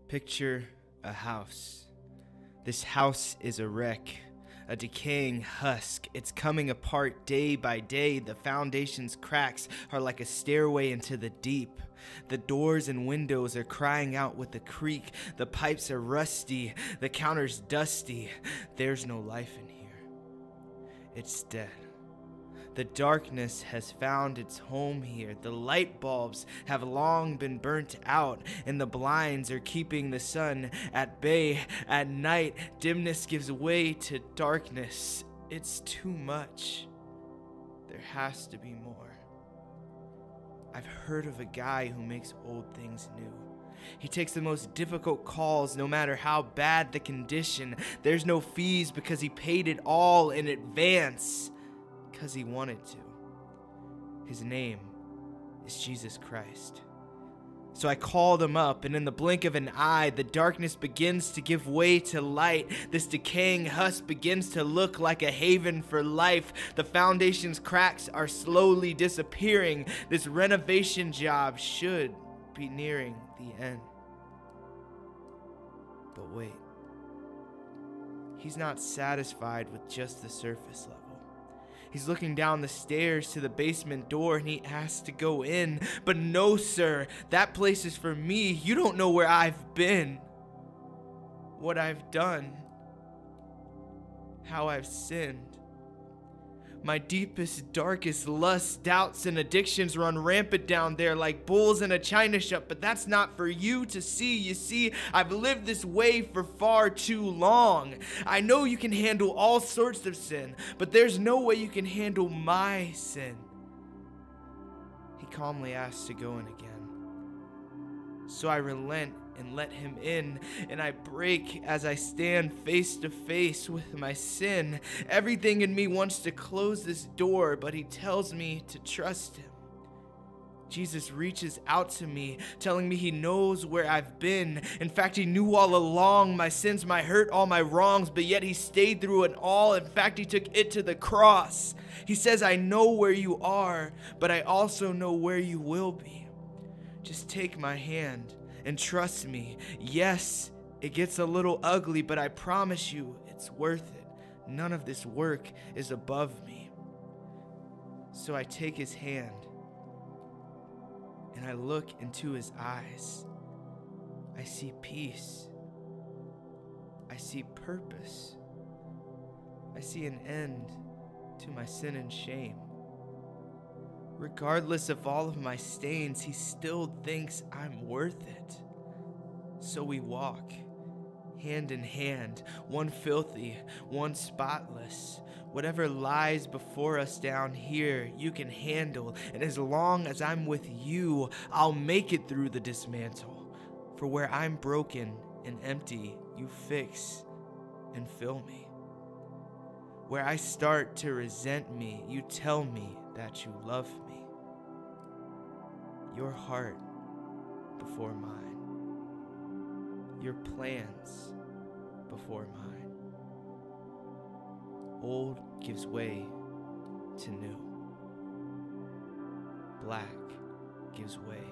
Picture a house. This house is a wreck, a decaying husk. It's coming apart day by day. The foundation's cracks are like a stairway into the deep. The doors and windows are crying out with a creak. The pipes are rusty. The counter's dusty. There's no life in here. It's dead. The darkness has found its home here. The light bulbs have long been burnt out, and the blinds are keeping the sun at bay. At night, dimness gives way to darkness. It's too much. There has to be more. I've heard of a guy who makes old things new. He takes the most difficult calls no matter how bad the condition. There's no fees because he paid it all in advance. Because he wanted to. His name is Jesus Christ. So I called him up, and in the blink of an eye, the darkness begins to give way to light. This decaying husk begins to look like a haven for life. The foundation's cracks are slowly disappearing. This renovation job should be nearing the end. But wait. He's not satisfied with just the surface level. He's looking down the stairs to the basement door, and he asks to go in. But no, sir, that place is for me. You don't know where I've been, what I've done, how I've sinned. My deepest, darkest lusts, doubts, and addictions run rampant down there like bulls in a china shop, but that's not for you to see. You see, I've lived this way for far too long. I know you can handle all sorts of sin, but there's no way you can handle my sin. He calmly asks to go in again. So I relent and let him in, and I break as I stand face to face with my sin. Everything in me wants to close this door, but he tells me to trust him. Jesus reaches out to me, telling me he knows where I've been. In fact, he knew all along my sins, my hurt, all my wrongs, but yet he stayed through it all. In fact, he took it to the cross. He says, I know where you are, but I also know where you will be. Just take my hand and trust me. Yes, it gets a little ugly, but I promise you it's worth it. None of this work is above me. So I take his hand and I look into his eyes. I see peace. I see purpose. I see an end to my sin and shame. Regardless of all of my stains, he still thinks I'm worth it. So we walk, hand in hand, one filthy, one spotless. Whatever lies before us down here, you can handle. And as long as I'm with you, I'll make it through the dismantle. For where I'm broken and empty, you fix and fill me. Where I start to resent me, you tell me that you love me. Your heart before mine. Your plans before mine. Old gives way to new. Black gives way